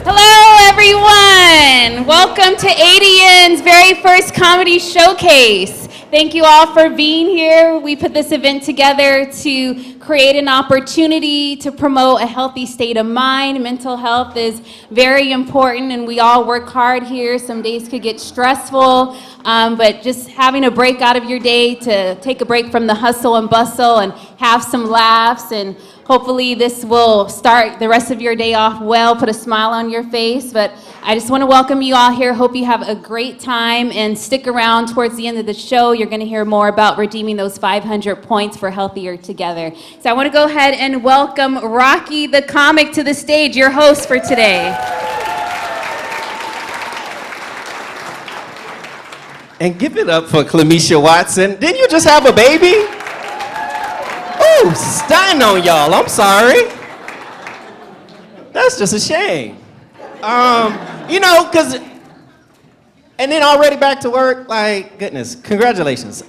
Hello, everyone. Welcome to ADN's very first comedy showcase. Thank you all for being here. We put this event together to create an opportunity to promote a healthy state of mind. Mental health is very important, and we all work hard here. Some days could get stressful, but just having a break out of your day to take a break from the hustle and bustle and have some laughs, and hopefully this will start the rest of your day off well, put a smile on your face. But I just want to welcome you all here. Hope you have a great time, and stick around towards the end of the show. You're going to hear more about redeeming those 500 points for Healthier Together. So I want to go ahead and welcome Rocky the comic to the stage, your host for today. And give it up for Clemisha Watson. Didn't you just have a baby? Oh, stunning on y'all. I'm sorry. That's just a shame. Because, and then already back to work, like, goodness, congratulations.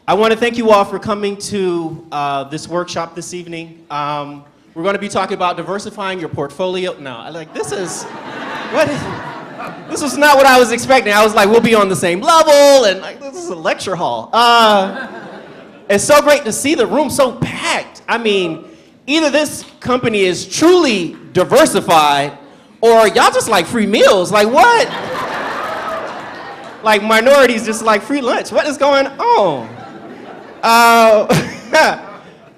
I want to thank you all for coming to this workshop this evening. We're going to be talking about diversifying your portfolio. No, this is not what I was expecting. I was like, we'll be on the same level, and like, this is a lecture hall. It's so great to see the room so packed. I mean, either this company is truly diversified, or y'all just like free meals. Like what? Like minorities just like free lunch. What is going on?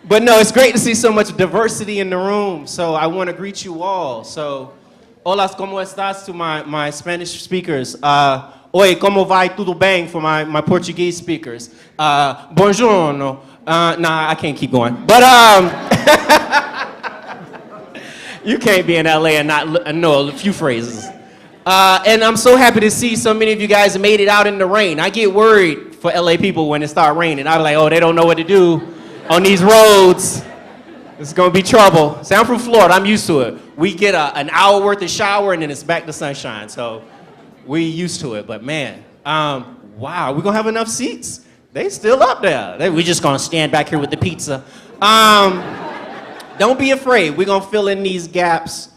But no, it's great to see so much diversity in the room. So I want to greet you all. So, hola, ¿cómo estás to my Spanish speakers? Oi, como vai? Tudo bem for my Portuguese speakers. Buongiorno. Nah, I can't keep going. But you can't be in LA and not know a few phrases. And I'm so happy to see so many of you guys made it out in the rain. I get worried for LA people when it starts raining. I'm like, oh, they don't know what to do on these roads. It's gonna be trouble. See, I'm from Florida, I'm used to it. We get an hour worth of shower and then it's back to sunshine. So we used to it, but man, wow, we gonna have enough seats? They still up there. We just gonna stand back here with the pizza. Don't be afraid, we're gonna fill in these gaps.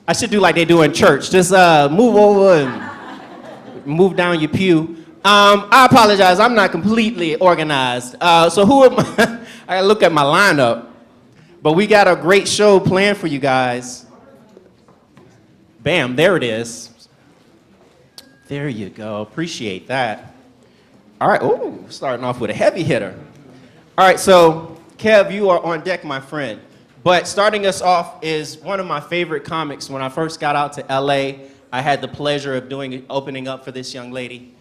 I should do like they do in church. Just move over and move down your pew. I apologize, I'm not completely organized. So who am I? I gotta look at my lineup. But we got a great show planned for you guys. Bam, there it is. There you go, appreciate that. All right, ooh, starting off with a heavy hitter. All right, so Kev, you are on deck, my friend. But starting us off is one of my favorite comics. When I first got out to LA, I had the pleasure of opening up for this young lady.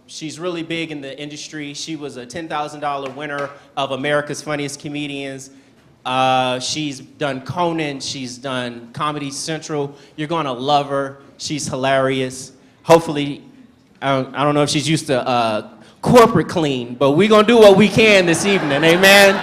She's really big in the industry. She was a $10,000 winner of America's Funniest Comedians. She's done Conan, she's done Comedy Central. You're gonna love her, she's hilarious. Hopefully, I don't know if she's used to corporate clean, but we're gonna do what we can this evening, amen?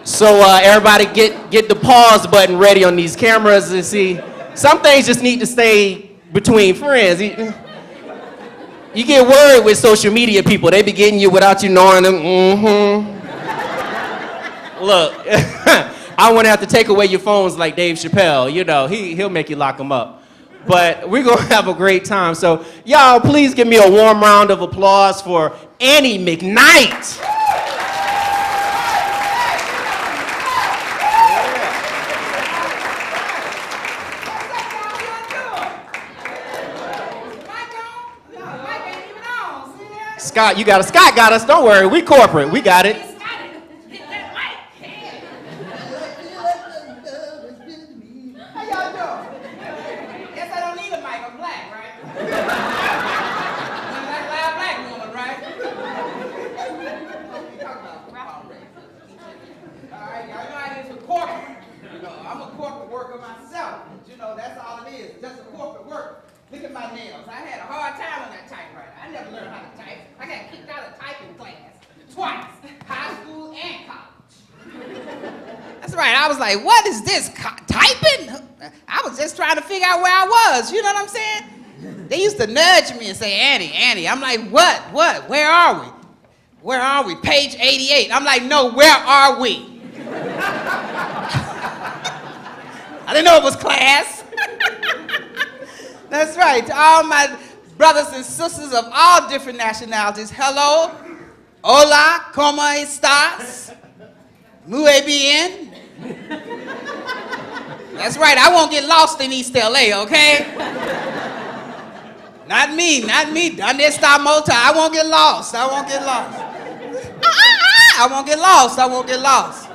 So everybody get the pause button ready on these cameras and see. Some things just need to stay between friends. You get worried with social media people. They be getting you without you knowing them. Look, I wouldn't have to take away your phones like Dave Chappelle. You know, he'll make you lock them up. But we're going to have a great time. So y'all, please give me a warm round of applause for Annie McKnight. Scott, Scott got us. Don't worry, we corporate. We got it. Look at my nails. I had a hard time on that typewriter. I never learned how to type. I got kicked out of typing class twice, high school and college. That's right. I was like, what is this, typing? I was just trying to figure out where I was. You know what I'm saying? They used to nudge me and say, Annie. I'm like, what? Where are we? Where are we? Page 88. I'm like, no, where are we? didn't know it was class. That's right. To all my brothers and sisters of all different nationalities, hello, hola, como estas, muy bien. That's right, I won't get lost in East LA, okay? Not me. Done this style multi. I won't get lost. I won't get lost.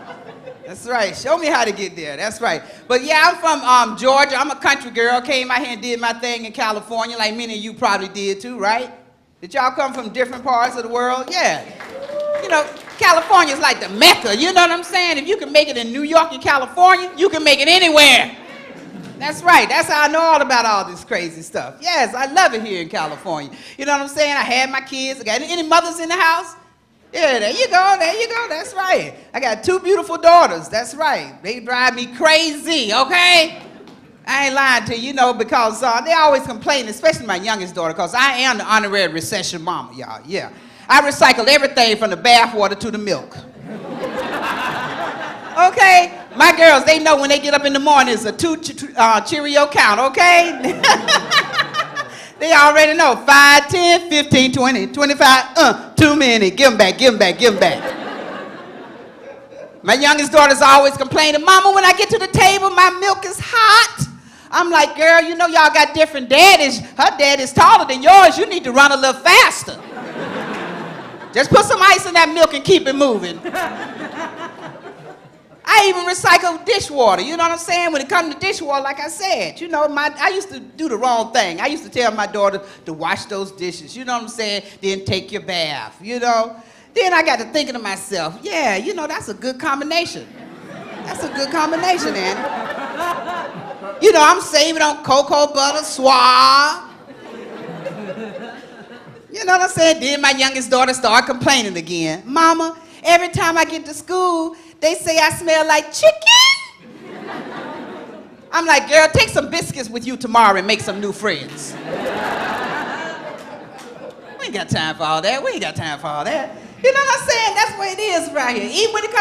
That's right. Show me how to get there. That's right. But yeah, I'm from Georgia. I'm a country girl. Came out here and did my thing in California, like many of you probably did too, right? Did y'all come from different parts of the world? Yeah. You know, California's like the Mecca. You know what I'm saying? If you can make it in New York and California, you can make it anywhere. That's right. That's how I know all about all this crazy stuff. Yes, I love it here in California. You know what I'm saying? I had my kids. I got any mothers in the house? Yeah, there you go. That's right. I got 2 beautiful daughters. That's right. They drive me crazy, okay? I ain't lying to you, you know, because they always complain, especially my youngest daughter, because I am the honorary recession mama, y'all. Yeah. I recycle everything from the bath water to the milk. Okay? My girls, they know when they get up in the morning, it's a 2 Cheerio count, okay? They already know. 5, 10, 15, 20, 25, too many. Give them back. My youngest daughter's always complaining, Mama, when I get to the table, my milk is hot. I'm like, girl, you know y'all got different daddies. Her daddy's taller than yours. You need to run a little faster. Just put some ice in that milk and keep it moving. I even recycle dishwater, you know what I'm saying? When it comes to dishwater, like I said, you know, I used to do the wrong thing. I used to tell my daughter to wash those dishes, you know what I'm saying? Then take your bath, you know? Then I got to thinking to myself, yeah, you know, that's a good combination. That's a good combination, Annie. You know, I'm saving on cocoa butter, Suave. You know what I'm saying? Then my youngest daughter started complaining again. Mama, every time I get to school, they say I smell like chicken. I'm like, girl, take some biscuits with you tomorrow and make some new friends. We ain't got time for all that. You know what I'm saying? That's the way it is right here. Even when it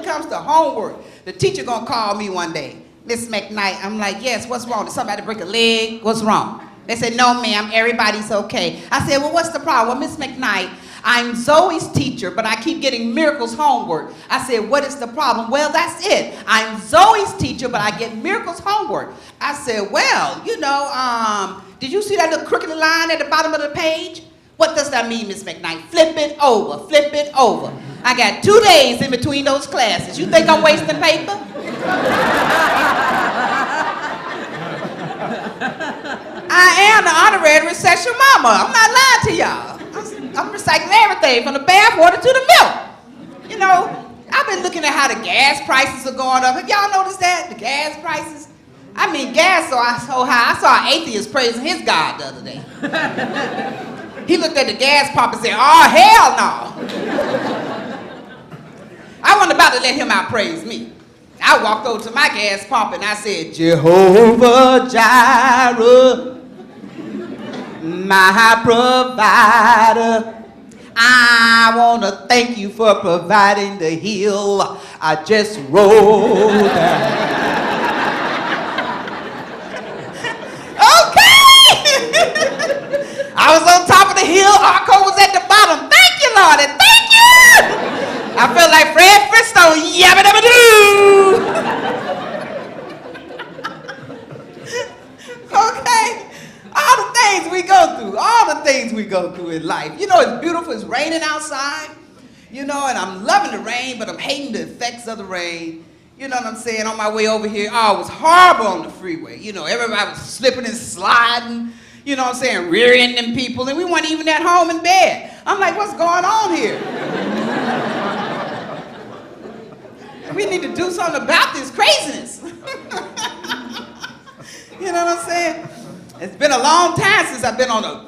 comes to homework, the teacher gonna call me one day. Miss McKnight, I'm like, yes, what's wrong? Did somebody break a leg? What's wrong? They said, no, ma'am, everybody's okay. I said, well, what's the problem? Well, Miss McKnight, I'm Zoe's teacher, but I keep getting Miracle's homework. I said, what is the problem? Well, that's it. I'm Zoe's teacher, but I get Miracle's homework. I said, well, you know, did you see that little crooked line at the bottom of the page? What does that mean, Miss McKnight? Flip it over. I got 2 days in between those classes. You think I'm wasting paper? I am the honorary recession mama. I'm not lying to y'all. I'm recycling everything from the bath water to the milk. You know, I've been looking at how the gas prices are going up. Have y'all noticed that? The gas prices? I mean, gas so high. I saw an atheist praising his God the other day. He looked at the gas pump and said, oh, hell no. I wasn't about to let him outpraise me. I walked over to my gas pump and I said, Jehovah Jireh, my provider, I want to thank you for providing the hill I just rode down. Okay! I was on top of the hill, Arco was at the bottom. Thank you, Lord, and thank you! I felt like Fred Flintstone, yabba dabba doo! Okay? All the things we go through in life. You know, it's beautiful, it's raining outside, you know, and I'm loving the rain, but I'm hating the effects of the rain. You know what I'm saying? On my way over here, oh, it was horrible on the freeway. You know, everybody was slipping and sliding, you know what I'm saying, rear-ending people, and we weren't even at home in bed. I'm like, what's going on here? We need to do something about this craziness. You know what I'm saying? It's been a long time since I've been on a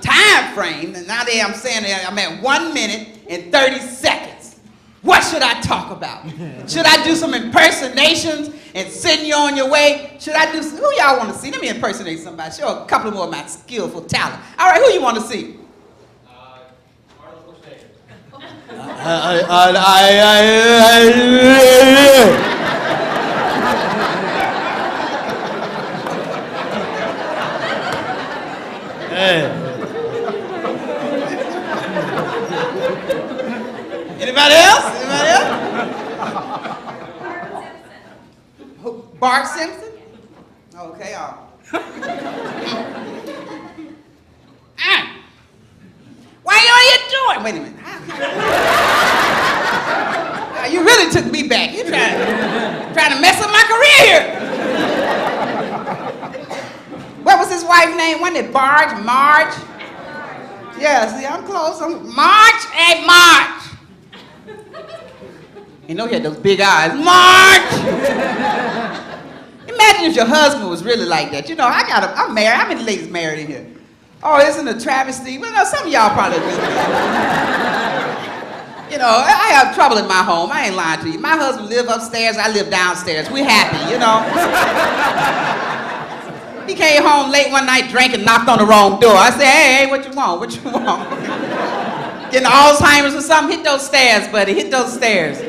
time frame, and now I'm saying I'm at 1 minute and 30 seconds. What should I talk about? Should I do some impersonations and send you on your way? Should I do some, who y'all want to see? Let me impersonate somebody. Show a couple more of my skillful talent. All right, who you want to see? Bart Simpson? Okay, What are you doing? Wait a minute. You really took me back. You're trying to mess up my career here. What was his wife's name? Wasn't it Marge? Yeah, see, I'm close. Marge. You know he had those big eyes. Marge! Imagine if your husband was really like that. You know, I'm married. How many ladies married in here? Oh, isn't a travesty? Well, no, some of y'all probably do. You know, I have trouble in my home. I ain't lying to you. My husband live upstairs. I live downstairs. We happy, you know. He came home late one night, drank and knocked on the wrong door. I said, hey, what you want? Getting Alzheimer's or something? Hit those stairs, buddy. Hit those stairs.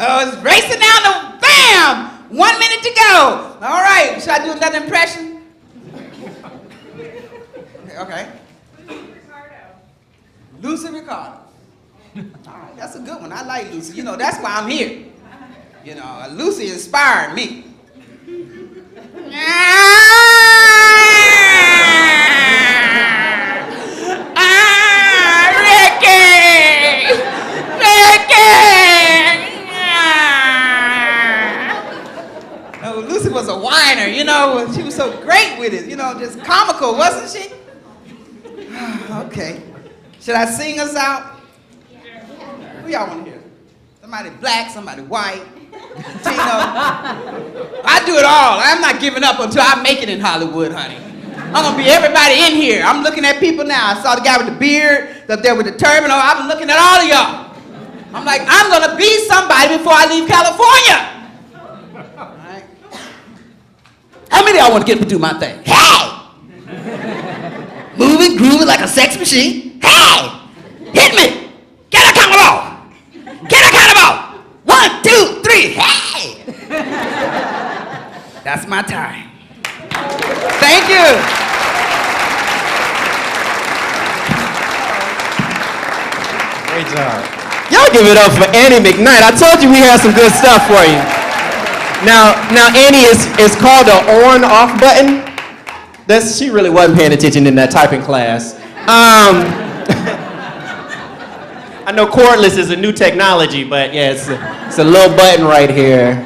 Oh, it's racing down the bam! 1 minute to go. All right, should I do another impression? Okay. Lucy Ricardo. All right, that's a good one. I like Lucy. You know, that's why I'm here. You know, Lucy inspired me. Lucy was a whiner, you know. She was so great with it, you know, just comical, wasn't she? Okay. Should I sing us out? Who y'all want to hear? Somebody black, somebody white, Latino. I do it all. I'm not giving up until I make it in Hollywood, honey. I'm going to be everybody in here. I'm looking at people now. I saw the guy with the beard, up there with the turban. I've been looking at all of y'all. I'm like, I'm going to be somebody before I leave California. All right. How many of y'all want to get up and do my thing? Hey! Moving, grooving like a sex machine. Hey! Hit me! Get a cannibal! Get a cannibal! 1, 2, 3, hey! That's my time. Thank you. Great job. Y'all give it up for Annie McKnight. I told you we had some good stuff for you. Now Annie is called an on-off button. She really wasn't paying attention in that typing class. I know cordless is a new technology, but yeah, it's a little button right here.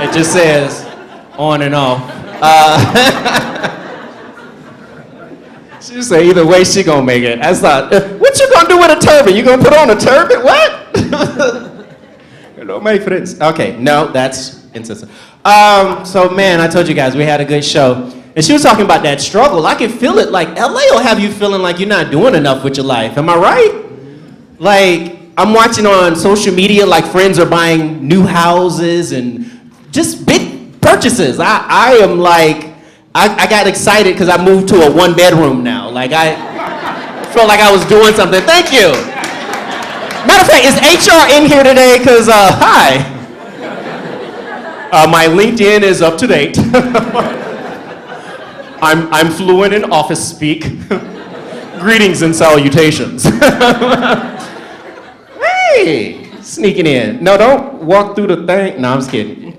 It just says on and off. She just say either way she gonna make it. I thought, what you gonna do with a turban? You gonna put on a turban? What? Don't make friends. Okay, no, that's insistent. So man, I told you guys we had a good show. And she was talking about that struggle. I can feel it. Like, LA will have you feeling like you're not doing enough with your life. Am I right? Like, I'm watching on social media, like friends are buying new houses and just big purchases. I am like, I got excited because I moved to a 1-bedroom now. Like, I felt like I was doing something. Thank you. Matter of fact, is HR in here today? Because, hi. My LinkedIn is up to date. I'm fluent in office speak. Greetings and salutations. Hey, sneaking in. No, don't walk through the thing. No, I'm just kidding.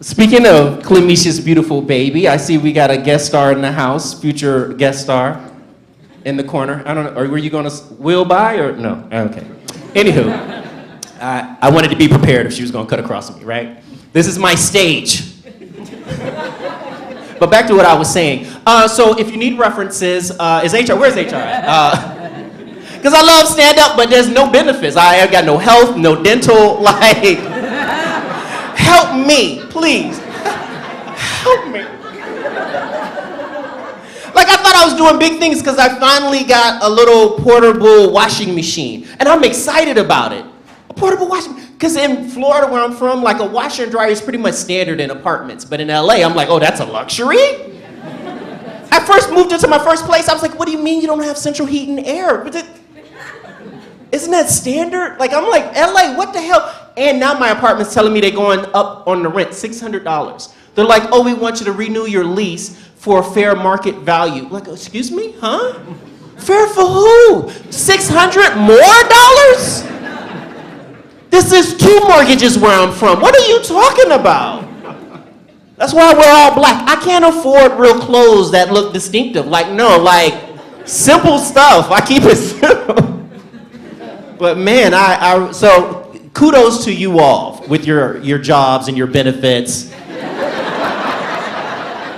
Speaking of Clemisha's beautiful baby, I see we got a guest star in the house, future guest star in the corner. I don't know, or were you going to wheel by or no? Okay. Anywho, I wanted to be prepared if she was going to cut across me, right? This is my stage. But back to what I was saying. So if you need references, is HR, where's HR at? Because I love stand-up, but there's no benefits. I got no health, no dental, like, help me, please. Help me. Like, I thought I was doing big things because I finally got a little portable washing machine. And I'm excited about it. A portable washing machine. Because in Florida, where I'm from, like a washer and dryer is pretty much standard in apartments. But in LA, I'm like, oh, that's a luxury? I first moved into my first place, I was like, what do you mean you don't have central heat and air? Isn't that standard? Like, I'm like, LA, what the hell? And now my apartment's telling me they're going up on the rent, $600. They're like, oh, we want you to renew your lease for fair market value. Like, excuse me, huh? Fair for who? $600 more? This is 2 mortgages where I'm from. What are you talking about? That's why we're all black. I can't afford real clothes that look distinctive. Like, no, like, simple stuff. I keep it simple. But man, so kudos to you all with your jobs and your benefits.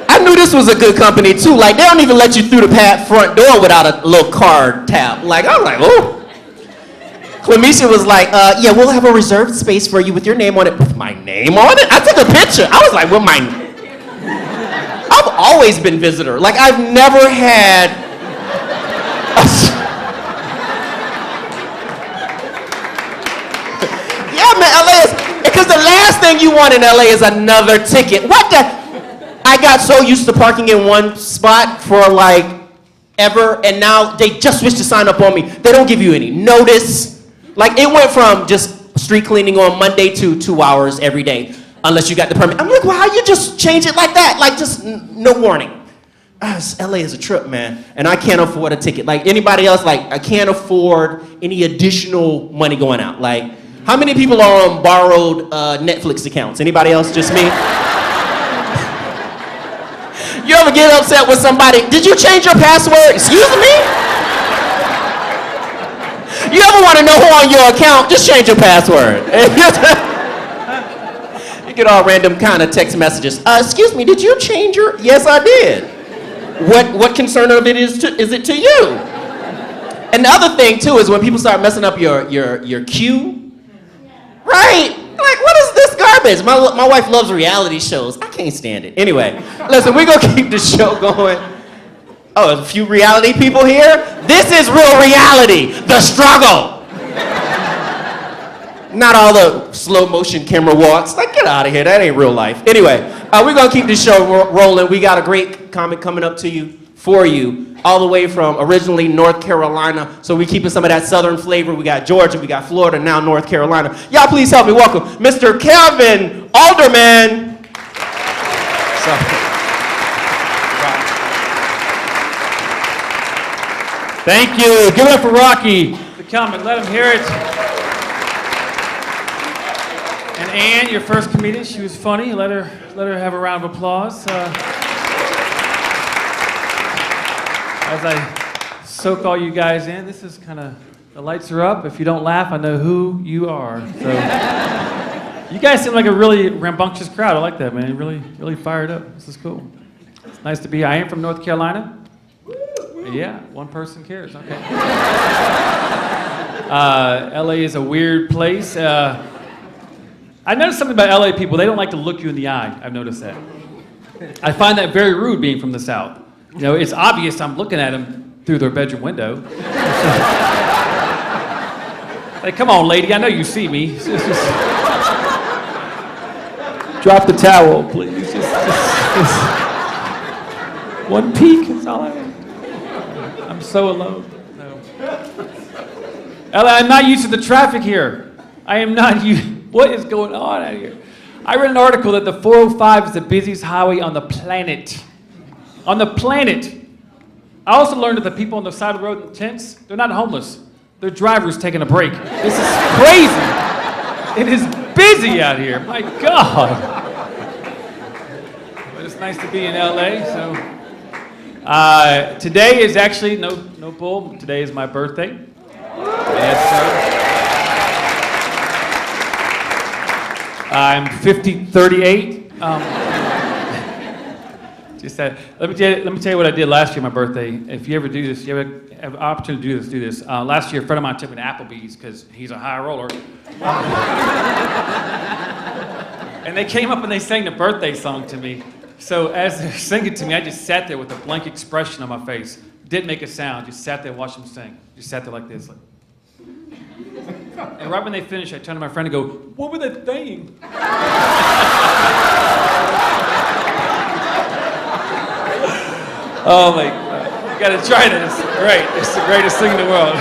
I knew this was a good company too. Like, they don't even let you through the front door without a little card tap. Like, I'm like, oh. Clemecia was like, yeah, we'll have a reserved space for you with your name on it. With my name on it? I took a picture. I was like, well, I've always been visitor. Like, I've never had yeah, man, LA is, because the last thing you want in LA is another ticket. What the? I got so used to parking in one spot for like ever, and now they just switched to sign up on me. They don't give you any notice. Like, it went from just street cleaning on Monday to 2 hours every day, unless you got the permit. I'm like, well, how you just change it like that? Like, just no warning. LA is a trip, man, and I can't afford a ticket. Like anybody else, like, I can't afford any additional money going out. Like, how many people are on borrowed Netflix accounts? Anybody else? Just me? You ever get upset with somebody? Did you change your password? Excuse me? You ever want to know who on your account? Just change your password. You get all random kind of text messages. Excuse me, did you change your? Yes, I did. What concern of it is it to you? And the other thing too is when people start messing up your queue, right? Like, what is this garbage? My wife loves reality shows. I can't stand it. Anyway, listen, we're gonna keep the show going. Oh, a few reality people here? This is real reality, the struggle. Not all the slow motion camera walks. Like, get out of here, that ain't real life. Anyway, we're gonna keep this show rolling. We got a great comic coming up to you, for you, all the way from originally North Carolina. So we keeping some of that southern flavor. We got Georgia, we got Florida, now North Carolina. Y'all please help me welcome Mr. Kevin Alderman. Thank you. Give it up for Rocky, the comic. Let him hear it. And Ann, your first comedian, she was funny. Let her have a round of applause. As I soak all you guys in, this is kind of, the lights are up. If you don't laugh, I know who you are. So, you guys seem like a really rambunctious crowd. I like that, man. Really, really fired up. This is cool. It's nice to be here. I am from North Carolina. Yeah, one person cares. Okay. LA is a weird place. I noticed something about LA people. They don't like to look you in the eye. I've noticed that. I find that very rude being from the South. You know, it's obvious I'm looking at them through their bedroom window. Like, come on, lady, I know you see me. Just drop the towel, please. Just one peek is all I want. I'm so alone. No. Ella, I'm not used to the traffic here. I am not used. What is going on out here? I read an article that the 405 is the busiest highway on the planet. On the planet. I also learned that the people on the side of the road in tents, they're not homeless. They're drivers taking a break. This is crazy. It is busy out here. My God. But it's nice to be in LA, so. Today is actually, no bull, today is my birthday. Yes, sir. I'm 38. Just that. Let me tell you what I did last year, my birthday. If you ever do this, you ever have an opportunity to do this. Last year, a friend of mine took me to Applebee's because he's a high roller. And they came up and they sang the birthday song to me. So as they're singing to me, I just sat there with a blank expression on my face. Didn't make a sound, just sat there and watched them sing. Just sat there like this. Like. And right when they finished, I turned to my friend and go, "What were they saying?" Oh my God. You gotta try this. It's great. It's the greatest thing in the world.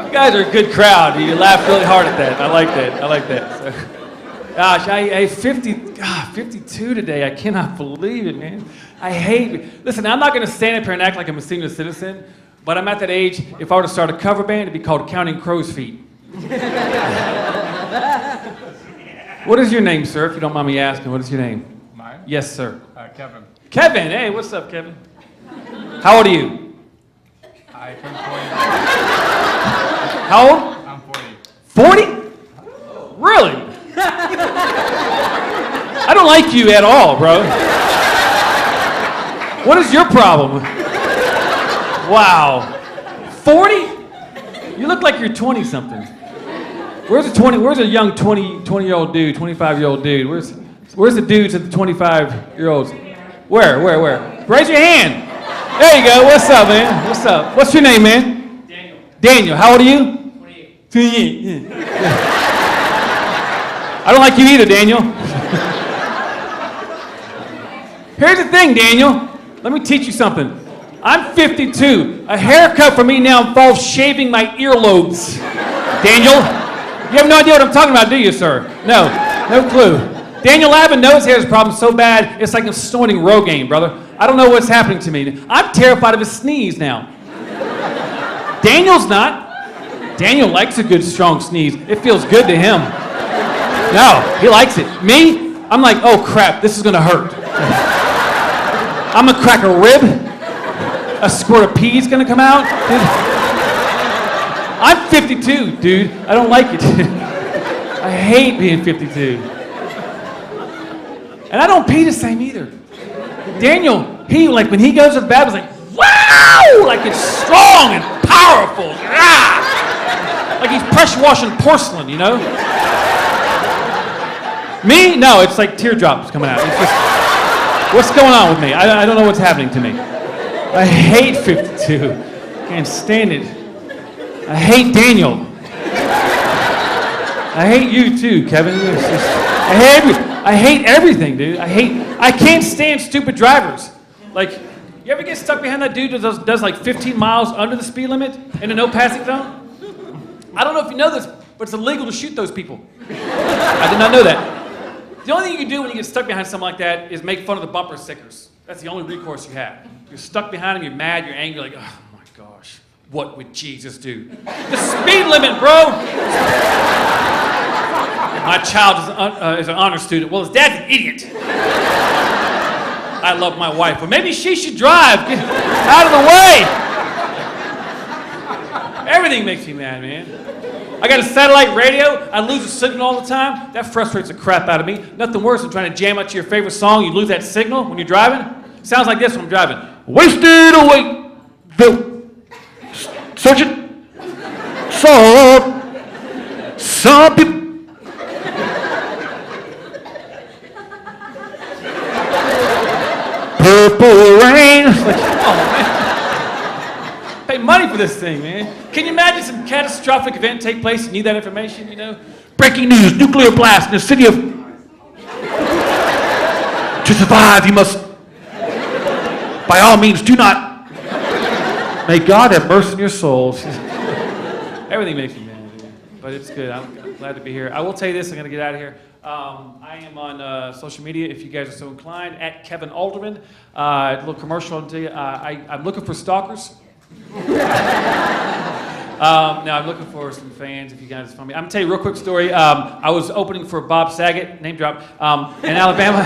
You guys are a good crowd. You laugh really hard at that. I like that. So. Gosh, I 52 today. I cannot believe it, man. I hate it. Listen, I'm not gonna stand up here and act like I'm a senior citizen, but I'm at that age, if I were to start a cover band, it'd be called Counting Crow's Feet. What is your name, sir, if you don't mind me asking? What is your name? Mine? Yes, sir. Kevin. Kevin, hey, what's up, Kevin? How old are you? I turned 40. How old? I'm 40. 40? Really? I don't like you at all, bro. What is your problem? Wow. 40? You look like you're 20-something. Where's a young 20-year-old dude, 25-year-old dude? Where's the dudes at the 25-year-olds? Where? Raise your hand. There you go. What's up, man? What's up? What's your name, man? Daniel. Daniel. How old are you? 28. 28. Yeah. I don't like you either, Daniel. Here's the thing, Daniel. Let me teach you something. I'm 52. A haircut for me now involves shaving my earlobes. Daniel, you have no idea what I'm talking about, do you, sir? No clue. Daniel Lavin nose hair problem so bad, it's like I'm snorting Rogaine, brother. I don't know what's happening to me. I'm terrified of his sneeze now. Daniel's not. Daniel likes a good, strong sneeze. It feels good to him. No, he likes it. Me, I'm like, oh crap, this is gonna hurt. I'm gonna crack a rib. A squirt of pee is gonna come out. I'm 52, dude. I don't like it. I hate being 52. And I don't pee the same either. Daniel, when he goes to the bathroom, it's like, wow! Like it's strong and powerful. Ah! Like he's pressure washing porcelain, you know? Me? No, it's like teardrops coming out. It's just, what's going on with me? I don't know what's happening to me. I hate 52. Can't stand it. I hate Daniel. I hate you too, Kevin. I hate everything, dude. I can't stand stupid drivers. Like, you ever get stuck behind that dude that does like 15 miles under the speed limit in a no passing zone? I don't know if you know this, but it's illegal to shoot those people. I did not know that. The only thing you can do when you get stuck behind something like that is make fun of the bumper stickers. That's the only recourse you have. You're stuck behind him, you're mad, you're angry, like, oh my gosh, what would Jesus do? The speed limit, bro! My child is an honor student. Well, his dad's an idiot. I love my wife, but maybe she should drive. Get out of the way! Everything makes me mad, man. I got a satellite radio. I lose the signal all the time. That frustrates the crap out of me. Nothing worse than trying to jam out to your favorite song. You lose that signal when you're driving. Sounds like this when I'm driving. Wasted away. Search it. Some people. Purple rain. Like, oh, man. Pay money for this thing, man. Can you imagine some catastrophic event take place? You need that information, you know? Breaking news, nuclear blast in the city of... To survive, you must... By all means, do not... May God have mercy on your souls. Everything makes me mad, dude. But it's good. I'm glad to be here. I will tell you this, I'm going to get out of here. I am on social media, if you guys are so inclined, at Kevin Alderman. A little commercial I'll tell you. I'm looking for stalkers. No, I'm looking for some fans, if you guys find me. I'm going to tell you a real quick story. I was opening for Bob Saget, name drop, in Alabama.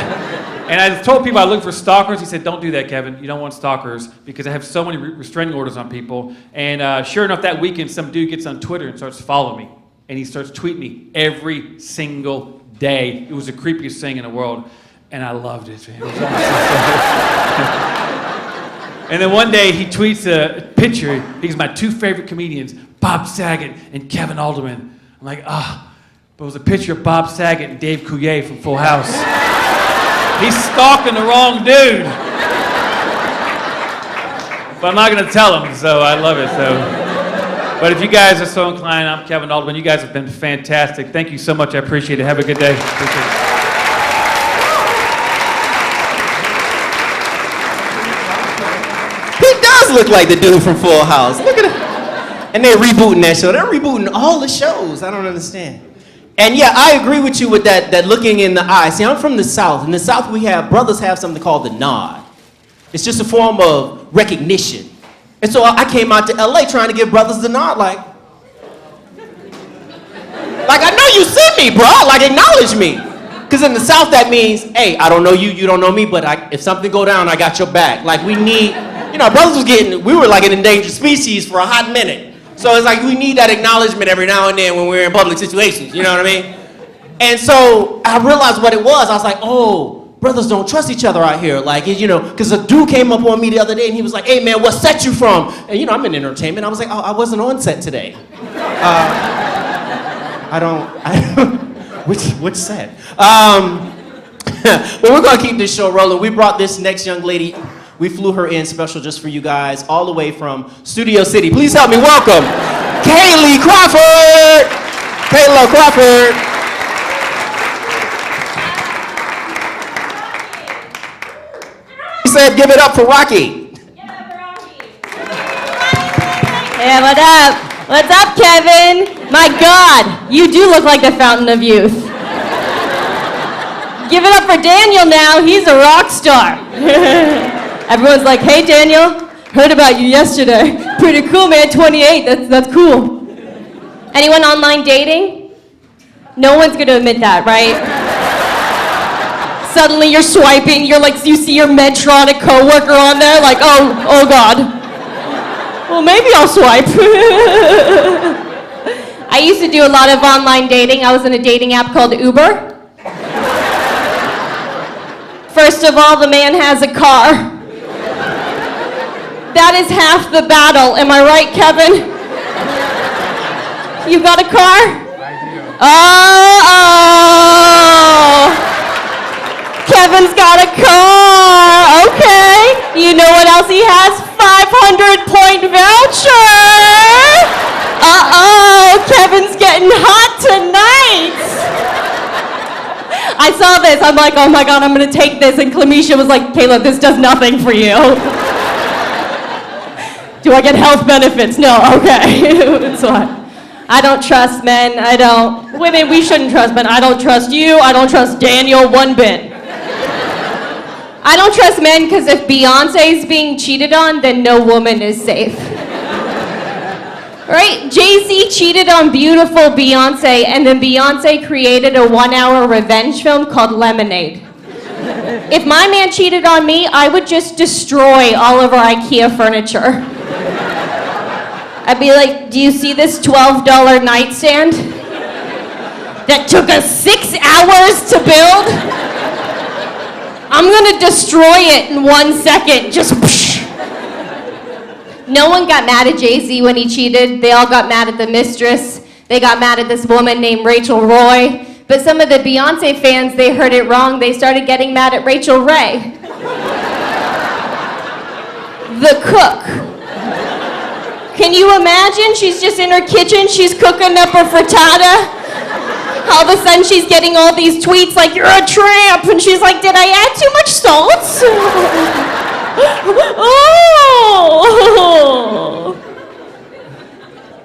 And I told people I look for stalkers. He said, don't do that, Kevin. You don't want stalkers because I have so many restraining orders on people. And sure enough, that weekend, some dude gets on Twitter and starts following me. And he starts tweeting me every single day. It was the creepiest thing in the world. And I loved it, man. It was awesome. And then one day he tweets a picture. He's my two favorite comedians, Bob Saget and Kevin Alderman. I'm like, but it was a picture of Bob Saget and Dave Coulier from Full House. He's stalking the wrong dude. But I'm not gonna tell him, so I love it. But if you guys are so inclined, I'm Kevin Alderman. You guys have been fantastic. Thank you so much. I appreciate it. Have a good day. Appreciate it. Look like the dude from Full House. Look at it. And they're rebooting that show. They're rebooting all the shows. I don't understand. And yeah, I agree with you with that looking in the eye. See, I'm from the South. In the South, brothers have something called the nod. It's just a form of recognition. And so I came out to LA trying to give brothers the nod, like, you send me, bro? Like, acknowledge me. Because in the South, that means, hey, I don't know you, you don't know me, but if something go down, I got your back. Like, we need, brothers we were like an endangered species for a hot minute. So it's like we need that acknowledgement every now and then when we're in public situations, you know what I mean? And so I realized what it was. I was like, oh, brothers don't trust each other out here. Like, because a dude came up on me the other day and he was like, hey man, what set you from? And I'm in entertainment. I was like, oh, I wasn't on set today. Which set? But we're gonna keep this show rolling. We brought this next young lady, we flew her in special just for you guys, all the way from Studio City. Please help me welcome Kaylee Crawford! Kayla Crawford! He said, give it up for Rocky. Hey, what up? What's up, Kevin? My God, you do look like the fountain of youth. Give it up for Daniel now. He's a rock star. Everyone's like, hey, Daniel, heard about you yesterday. Pretty cool, man, 28, that's cool. Anyone online dating? No one's gonna admit that, right? Suddenly you're swiping, you see your Medtronic coworker on there, like, oh God. Well, maybe I'll swipe. I used to do a lot of online dating. I was in a dating app called Uber. First of all, the man has a car. That is half the battle. Am I right, Kevin? You got a car? I do. Oh! Kevin's got a car. Okay. You know what else he has? 500-point voucher. Uh-oh, Kevin's getting hot tonight. I saw this, I'm like, oh my God, I'm gonna take this, and Clemisha was like, Kayla, this does nothing for you. Do I get health benefits? No, okay, it's fine. I don't trust men, I don't. Women, we shouldn't trust men. I don't trust you, I don't trust Daniel one bit. I don't trust men because if Beyonce's being cheated on, then no woman is safe. Right? Jay-Z cheated on beautiful Beyonce, and then Beyonce created a 1-hour revenge film called Lemonade. If my man cheated on me, I would just destroy all of our IKEA furniture. I'd be like, do you see this $12 nightstand that took us 6 hours to build? I'm gonna destroy it in 1 second, just whoosh. No one got mad at Jay-Z when he cheated. They all got mad at the mistress. They got mad at this woman named Rachel Roy. But some of the Beyonce fans, they heard it wrong. They started getting mad at Rachel Ray. The cook. Can you imagine? She's just in her kitchen. She's cooking up her frittata. All of a sudden, she's getting all these tweets like, you're a tramp. And she's like, did I add too much salt? Oh!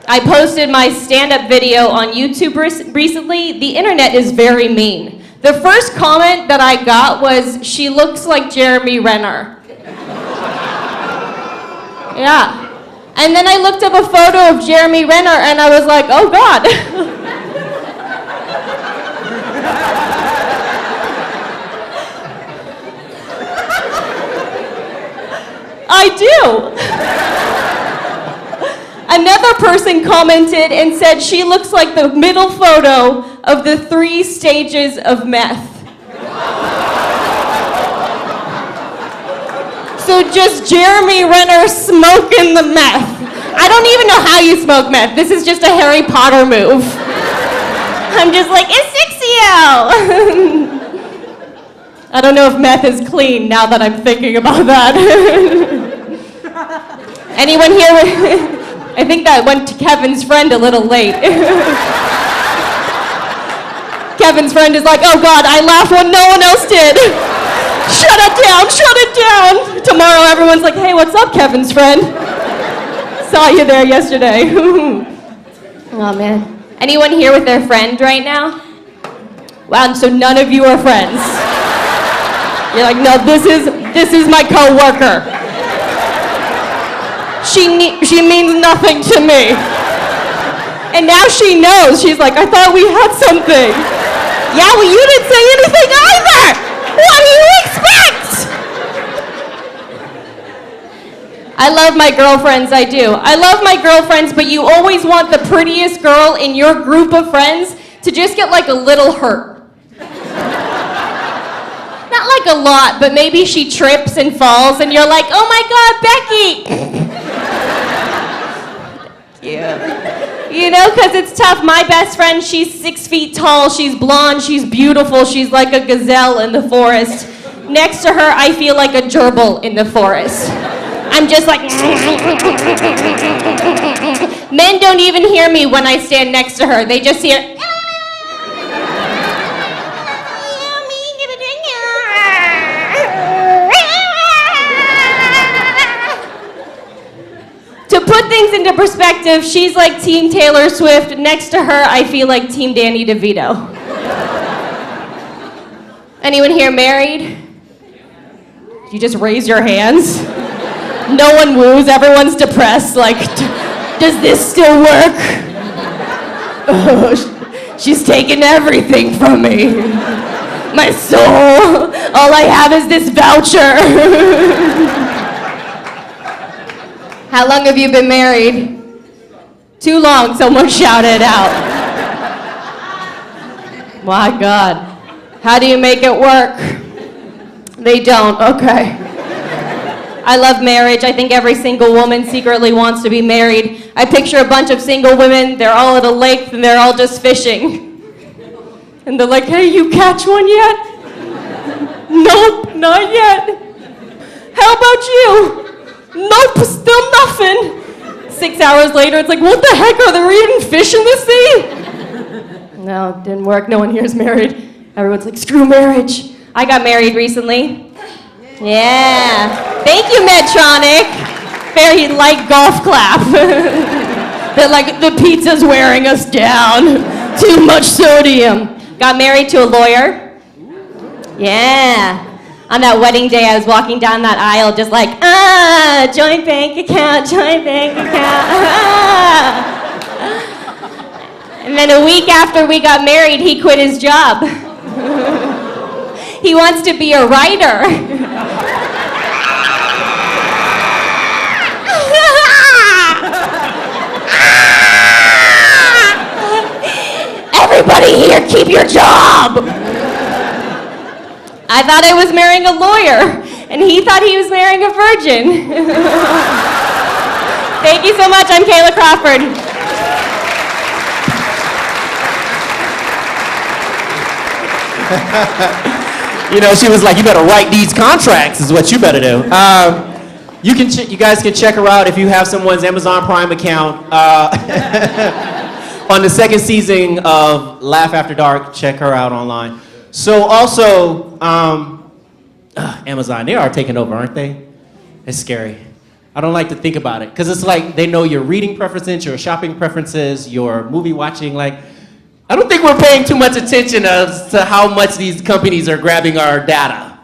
I posted my stand-up video on YouTube recently. The internet is very mean. The first comment that I got was, she looks like Jeremy Renner. Yeah. And then I looked up a photo of Jeremy Renner and I was like, oh God. I do. Another person commented and said she looks like the middle photo of the 3 stages of meth. So just Jeremy Renner smoking the meth. I don't even know how you smoke meth. This is just a Harry Potter move. I'm just like, it's 6 I don't know if meth is clean now that I'm thinking about that. Anyone here? I think that went to Kevin's friend a little late. Kevin's friend is like, oh God, I laughed when no one else did. Shut it down, shut it down. Tomorrow everyone's like, hey, what's up, Kevin's friend? Saw you there yesterday. Oh man. Anyone here with their friend right now? Wow, so none of you are friends. You're like, no, this is my coworker. She means nothing to me. And now she knows. She's like, I thought we had something. Yeah, well, you didn't say anything either. What do you expect? I love my girlfriends, I do. I love my girlfriends, but you always want the prettiest girl in your group of friends to just get like a little hurt. Not like a lot, but maybe she trips and falls and you're like, oh my God, Becky. Yeah. You know, because it's tough. My best friend, she's 6 feet tall, she's blonde, she's beautiful, she's like a gazelle in the forest. Next to her, I feel like a gerbil in the forest. I'm just like, men don't even hear me when I stand next to her. They just hear, to put things into perspective, she's like Team Taylor Swift. Next to her, I feel like Team Danny DeVito. Anyone here married? You just raise your hands. No one woos, everyone's depressed, like, does this still work? Oh, she's taken everything from me. My soul, all I have is this voucher. How long have you been married? Too long, someone shouted out. My God, how do you make it work? They don't, okay. I love marriage. I think every single woman secretly wants to be married. I picture a bunch of single women, they're all at a lake and they're all just fishing. And they're like, hey, you catch one yet? Nope, not yet. How about you? Nope, still nothing. 6 hours later, it's like, what the heck, are there even fish in the sea? No, it didn't work. No one here is married. Everyone's like, screw marriage. I got married recently. Yeah. Thank you, Medtronic. Very light golf clap. They're like, the pizza's wearing us down. Too much sodium. Got married to a lawyer. Yeah. On that wedding day, I was walking down that aisle just like, joint bank account, joint bank account. And then a week after we got married, he quit his job. He wants to be a writer. Everybody here, keep your job. I thought I was marrying a lawyer, and he thought he was marrying a virgin. Thank you so much. I'm Kayla Crawford. You know, she was like, you better write these contracts is what you better do. You guys can check her out if you have someone's Amazon Prime account. On the second season of Laugh After Dark, check her out online. So also, Amazon, they are taking over, aren't they? It's scary. I don't like to think about it, because it's like they know your reading preferences, your shopping preferences, your movie watching, like, I don't think we're paying too much attention as to how much these companies are grabbing our data.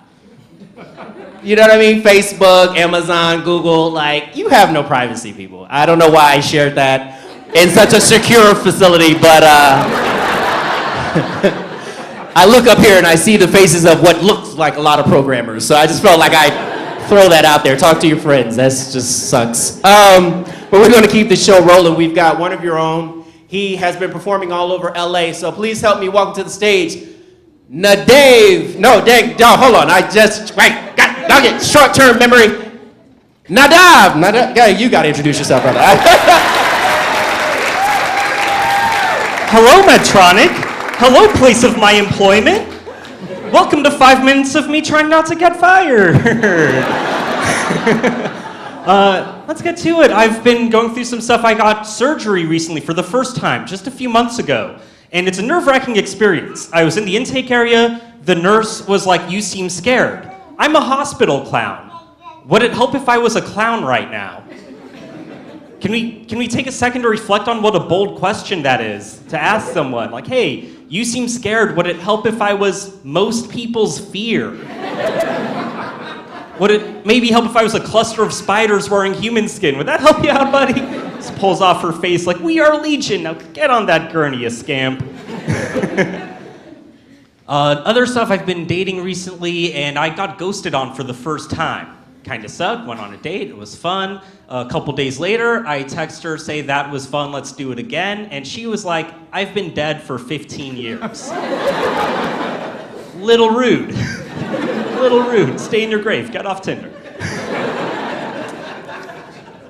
You know what I mean? Facebook, Amazon, Google, like, you have no privacy, people. I don't know why I shared that in such a secure facility, but I look up here and I see the faces of what looks like a lot of programmers, so I just felt like I'd throw that out there. Talk to your friends. That just sucks. But we're going to keep the show rolling. We've got one of your own. He has been performing all over LA, so please help me welcome to the stage, Nadav. No, hold on. I'll get short-term memory. Nadav. You got to introduce yourself, brother. Hello, Medtronic. Hello, place of my employment. Welcome to 5 minutes of me trying not to get fired. Let's get to it. I've been going through some stuff. I got surgery recently for the first time, just a few months ago. And it's a nerve-wracking experience. I was in the intake area. The nurse was like, you seem scared. I'm a hospital clown. Would it help if I was a clown right now? Can we take a second to reflect on what a bold question that is to ask someone? Like, hey, you seem scared. Would it help if I was most people's fear? Would it maybe help if I was a cluster of spiders wearing human skin? Would that help you out, buddy? Just pulls off her face like, we are Legion. Now get on that gurney, you scamp. Other stuff I've been dating recently, and I got ghosted on for the first time. Kind of sucked, went on a date, it was fun. A couple days later, I text her, say that was fun, let's do it again. And she was like, I've been dead for 15 years. Little rude. Little rude. Stay in your grave, get off Tinder.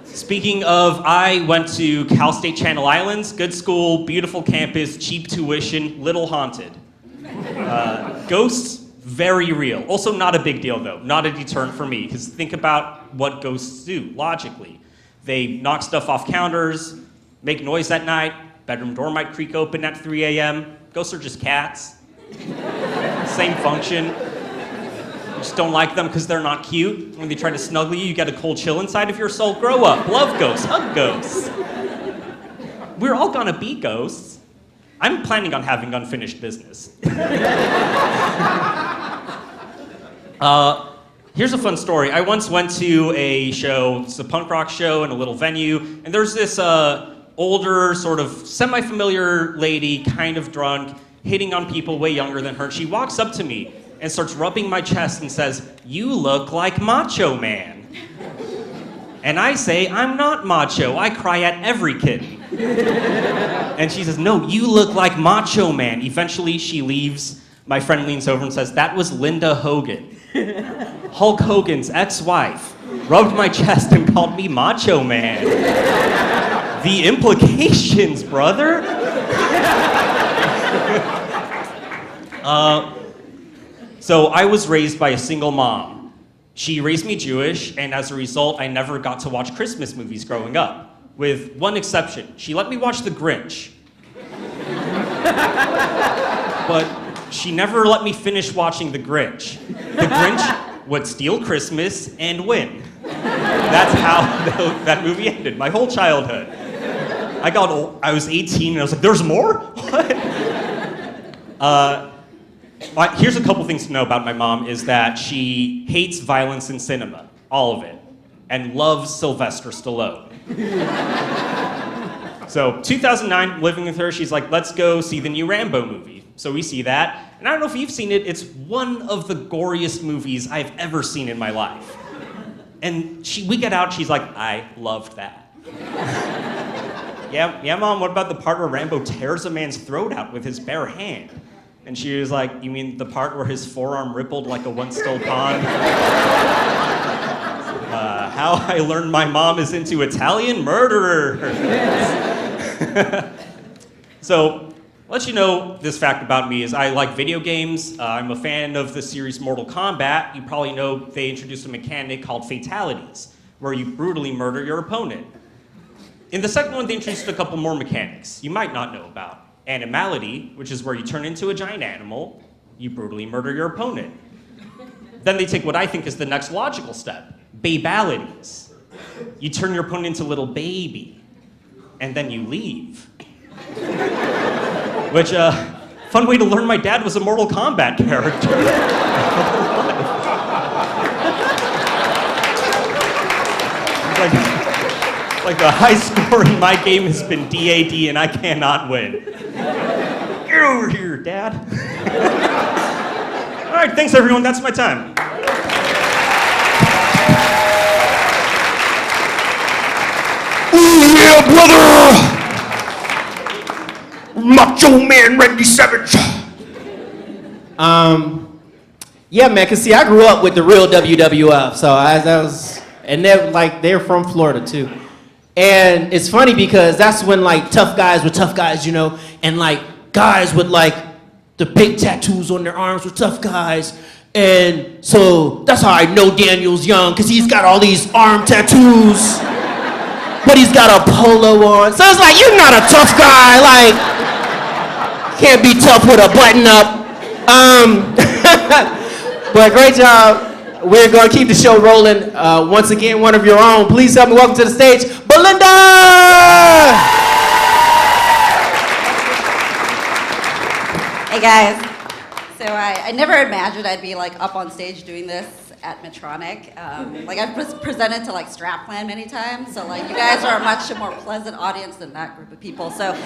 Speaking of, I went to Cal State Channel Islands, good school, beautiful campus, cheap tuition, little haunted. Ghosts, very real. Also not a big deal though, not a deterrent for me, because think about what ghosts do, logically. They knock stuff off counters, make noise at night, bedroom door might creak open at 3 a.m. Ghosts are just cats. Same function. You just don't like them because they're not cute. When they try to snuggle you, you get a cold chill inside of your soul. Grow up, love ghosts, hug ghosts. We're all gonna be ghosts. I'm planning on having unfinished business. Here's a fun story. I once went to a show, it's a punk rock show in a little venue, and there's this older, sort of semi-familiar lady, kind of drunk, hitting on people way younger than her. She walks up to me and starts rubbing my chest and says, "You look like Macho Man." And I say, "I'm not macho, I cry at every kitten." And she says, "No, you look like Macho Man." Eventually she leaves. My friend leans over and says, "That was Linda Hogan, Hulk Hogan's ex-wife, rubbed my chest and called me Macho Man." The implications, brother. So I was raised by a single mom. She raised me Jewish, and as a result, I never got to watch Christmas movies growing up. With one exception, she let me watch The Grinch. But she never let me finish watching The Grinch. The Grinch would steal Christmas and win. That's how that movie ended, my whole childhood. I was 18 and I was like, there's more? What? Here's a couple things to know about my mom is that she hates violence in cinema, all of it, and loves Sylvester Stallone. So 2009, living with her, she's like, let's go see the new Rambo movie. So we see that, and I don't know if you've seen it, it's one of the goriest movies I've ever seen in my life. And we get out, she's like, I loved that. Yeah, Mom, what about the part where Rambo tears a man's throat out with his bare hand? And she was like, you mean the part where his forearm rippled like a once-still pond? How I learned my mom is into Italian murderers. So, let you know this fact about me is I like video games. I'm a fan of the series Mortal Kombat. You probably know they introduced a mechanic called fatalities, where you brutally murder your opponent. In the second one, they introduced a couple more mechanics you might not know about. Animality, which is where you turn into a giant animal, you brutally murder your opponent. Then they take what I think is the next logical step, babalities. You turn your opponent into a little baby, and then you leave. Which, fun way to learn my dad was a Mortal Kombat character. like the high score in my game has been DAD and I cannot win. Get over here, Dad. All right, thanks everyone, that's my time. Ooh, yeah, brother! Macho Man Randy Savage. Yeah, man, cause see, I grew up with the real WWF, so they're from Florida too. And it's funny because that's when like tough guys were tough guys, you know, and like guys with like the big tattoos on their arms were tough guys. And so that's how I know Daniel's young, cause he's got all these arm tattoos, but he's got a polo on. So it's like, you're not a tough guy, like, can't be tough with a button up. But great job. We're going to keep the show rolling. Once again, one of your own. Please help me welcome to the stage, Belinda! Hey guys. So I never imagined I'd be like up on stage doing this, at Medtronic. Like I've presented to like Strapland many times, so like you guys are a much more pleasant audience than that group of people. So, so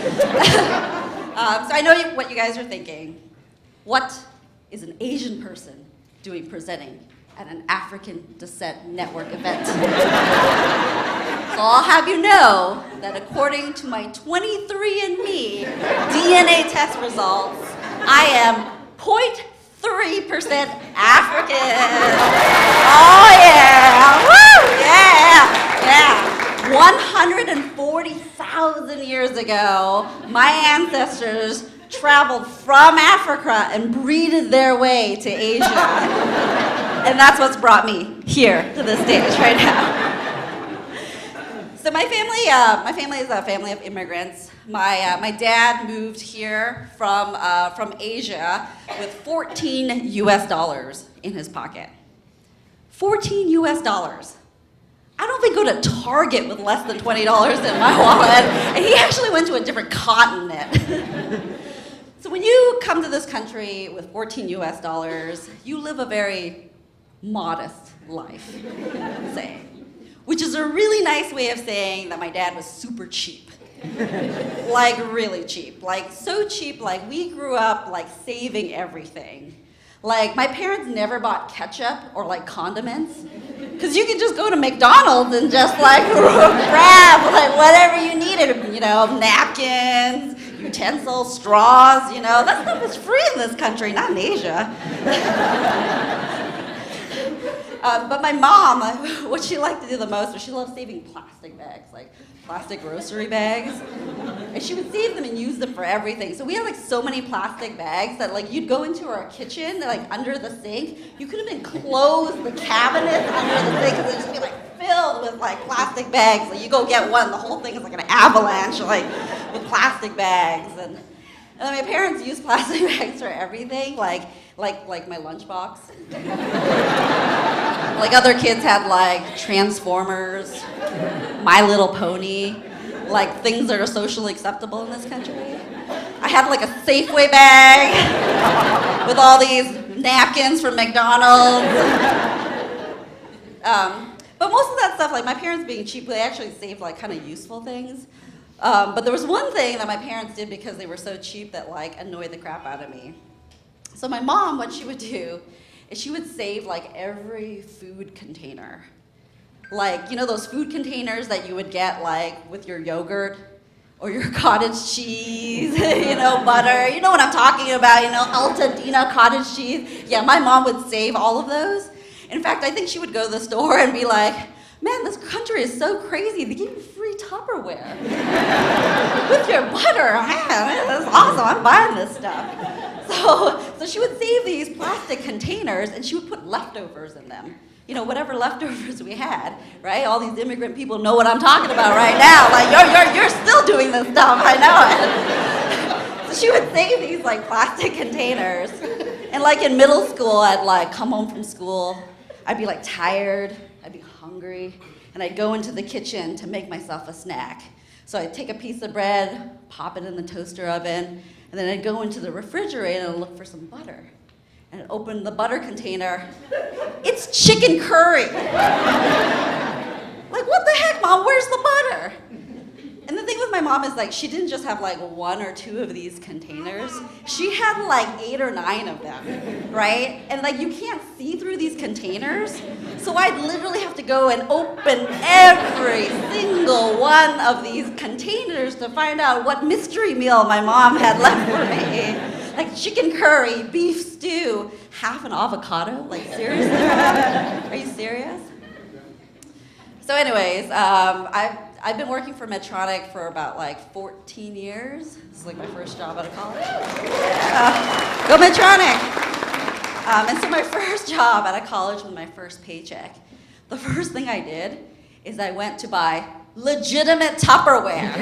I know what you guys are thinking. What is an Asian person doing presenting at an African Descent Network event? So I'll have you know that according to my 23andMe DNA test results, I am 0.3% African. Oh yeah, woo, yeah, yeah. 140,000 years ago, my ancestors traveled from Africa and breeded their way to Asia. And that's what's brought me here to this stage right now. So my family is a family of immigrants. My dad moved here from Asia with 14 US dollars in his pocket. 14 US dollars. I don't think go to Target with less than $20 in my wallet. And he actually went to a different continent. So when you come to this country with 14 US dollars, you live a very modest life, say. Which is a really nice way of saying that my dad was super cheap. Like really cheap. Like so cheap, like we grew up like saving everything. Like my parents never bought ketchup or like condiments. Cause you could just go to McDonald's and just like grab like whatever you needed, you know, napkins, utensils, straws, you know, that stuff is free in this country, not in Asia. But my mom, what she liked to do the most was she loved saving plastic bags, like plastic grocery bags. And she would save them and use them for everything. So we had like so many plastic bags that like you'd go into our kitchen, like under the sink, you couldn't even close the cabinets under the sink because it'd just be like filled with like plastic bags. Like you go get one, the whole thing is like an avalanche like with plastic bags. And my parents used plastic bags for everything, like my lunchbox. Like other kids had like Transformers, My Little Pony, like things that are socially acceptable in this country. I had like a Safeway bag with all these napkins from McDonald's. But most of that stuff, like my parents being cheap, they actually saved like kind of useful things. But there was one thing that my parents did because they were so cheap that like annoyed the crap out of me. So my mom, what she would do is she would save like every food container. Like, you know those food containers that you would get like with your yogurt or your cottage cheese, you know, butter. You know what I'm talking about, you know, Altadena cottage cheese. Yeah, my mom would save all of those. In fact, I think she would go to the store and be like, man, this country is so crazy. They give you free Tupperware with your butter. Man, that's awesome. I'm buying this stuff. So she would save these plastic containers and she would put leftovers in them. You know, whatever leftovers we had, right? All these immigrant people know what I'm talking about right now. Like, you're still doing this stuff, I know it. So she would save these like plastic containers. And like in middle school, I'd like come home from school. I'd be like tired, I'd be hungry, and I'd go into the kitchen to make myself a snack. So I'd take a piece of bread, pop it in the toaster oven, and then I'd go into the refrigerator and look for some butter. And I'd open the butter container. It's chicken curry. Like, what the heck, Mom? Where's the butter? And the thing with my mom is like, she didn't just have like 1 or 2 of these containers. She had like 8 or 9 of them, right? And like, you can't see through these containers. So I'd literally have to go and open every single one of these containers to find out what mystery meal my mom had left for me. Like chicken curry, beef stew, half an avocado. Like seriously? Are you serious? So anyways, I've been working for Medtronic for about like 14 years. This is like my first job out of college. Go Medtronic! And so my first job out of college was my first paycheck. The first thing I did is I went to buy legitimate Tupperware.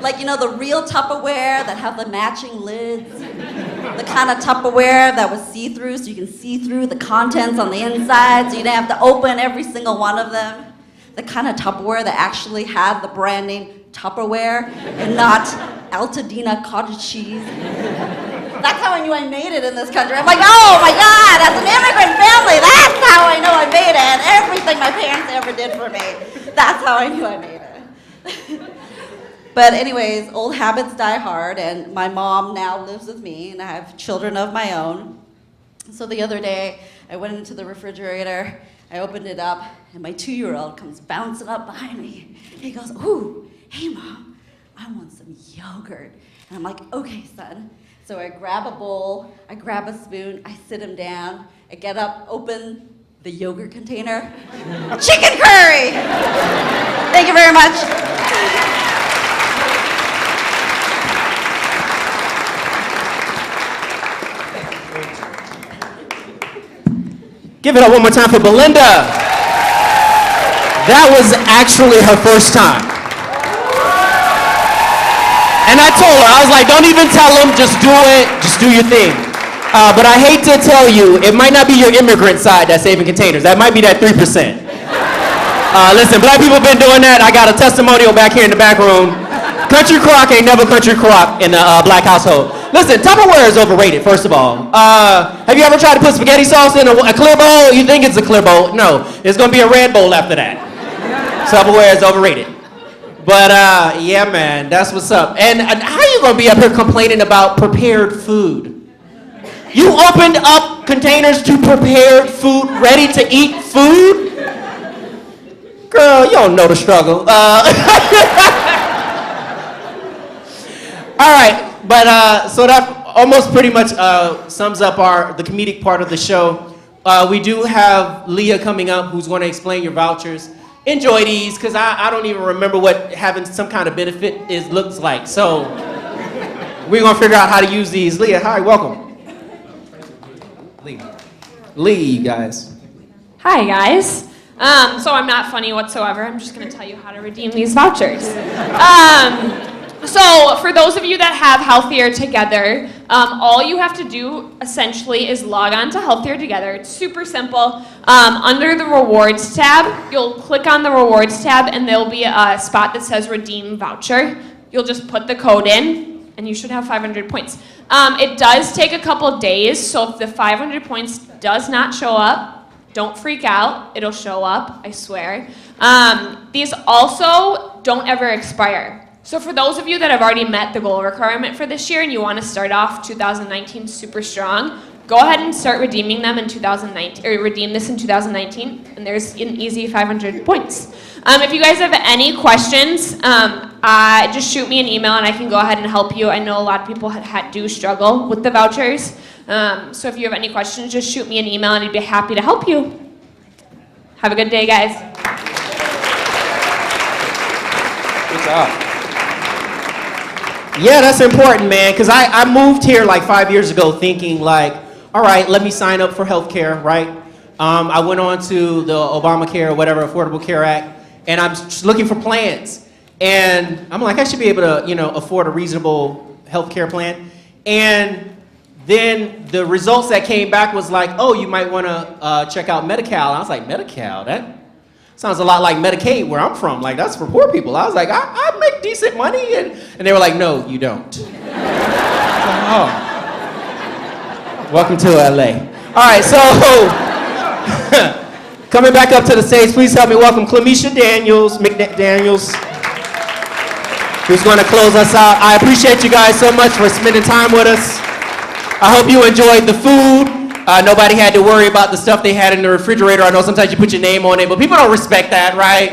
like you know, the real Tupperware that have the matching lids. The kind of Tupperware that was see-through so you can see through the contents on the inside so you didn't have to open every single one of them. The kind of Tupperware that actually had the brand name Tupperware and not Altadena cottage cheese. That's how I knew I made it in this country. I'm like, oh my God, as an immigrant family, that's how I know I made it. And everything my parents ever did for me, that's how I knew I made it. But anyways, old habits die hard, and my mom now lives with me, and I have children of my own. So the other day, I went into the refrigerator, I opened it up, and my 2-year-old comes bouncing up behind me. He goes, ooh, hey Mom, I want some yogurt. And I'm like, okay, son. So I grab a bowl, I grab a spoon, I sit him down, I get up, open the yogurt container. Chicken curry! Thank you very much. Give it up one more time for Belinda. That was actually her first time. And I told her, I was like, don't even tell them, just do it, just do your thing. But I hate to tell you, it might not be your immigrant side that's saving containers. That might be that 3%. Listen, black people have been doing that. I got a testimonial back here in the back room. Country crock ain't never country crock in a black household. Listen, Tupperware is overrated, first of all. Have you ever tried to put spaghetti sauce in a clear bowl? You think it's a clear bowl. No, it's gonna be a red bowl after that. Tupperware is overrated. But yeah, man, that's what's up. And how you gonna be up here complaining about prepared food? You opened up containers to prepared food, ready to eat food? Girl, you don't know the struggle. All right, but so that almost pretty much sums up the comedic part of the show. We do have Leah coming up, who's going to explain your vouchers. Enjoy these, because I don't even remember what having some kind of benefit looks like. So we're going to figure out how to use these. Leah, hi, welcome. Lee, you guys. Hi, guys. So I'm not funny whatsoever. I'm just going to tell you how to redeem these vouchers. So for those of you that have Healthier Together, all you have to do essentially is log on to Healthier Together. It's super simple. Under the Rewards tab, you'll click on the Rewards tab and there'll be a spot that says Redeem Voucher. You'll just put the code in and you should have 500 points. It does take a couple days, so if the 500 points does not show up, don't freak out. It'll show up, I swear. These also don't ever expire. So for those of you that have already met the goal requirement for this year and you want to start off 2019 super strong, go ahead and start redeeming them in 2019, or redeem this in 2019, and there's an easy 500 points. If you guys have any questions, just shoot me an email and I can go ahead and help you. I know a lot of people do struggle with the vouchers. So if you have any questions, just shoot me an email and I'd be happy to help you. Have a good day, guys. Good job. Yeah, that's important, man, because I moved here like 5 years ago thinking like, all right, let me sign up for healthcare, right? I went on to the Obamacare or whatever, Affordable Care Act, and I'm just looking for plans. And I'm like, I should be able to, afford a reasonable healthcare plan. And then the results that came back was like, oh, you might want to check out Medi-Cal. I was like, Medi-Cal? That sounds a lot like Medicaid where I'm from. Like, that's for poor people. I was like, I make decent money. And they were like, no, you don't. Oh. Welcome to LA. All right, so coming back up to the stage, please help me welcome Clemisha McDaniels, who's going to close us out. I appreciate you guys so much for spending time with us. I hope you enjoyed the food. Nobody had to worry about the stuff they had in the refrigerator. I know sometimes you put your name on it, but people don't respect that, right?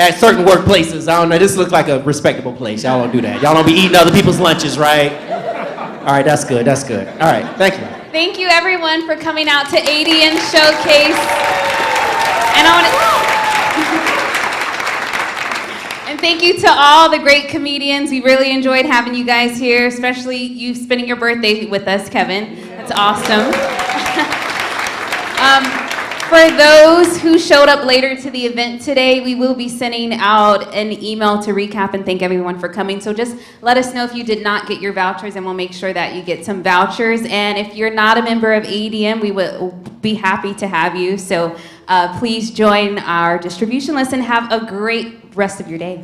At certain workplaces. I don't know, this looks like a respectable place. Y'all don't do that. Y'all don't be eating other people's lunches, right? All right, that's good, that's good. All right, thank you. Thank you everyone for coming out to ADN Showcase. And and thank you to all the great comedians. We really enjoyed having you guys here, especially you spending your birthday with us, Kevin. That's awesome. For those who showed up later to the event today, we will be sending out an email to recap and thank everyone for coming. So just let us know if you did not get your vouchers and we'll make sure that you get some vouchers. And if you're not a member of ADM, we will be happy to have you. So please join our distribution list and have a great rest of your day.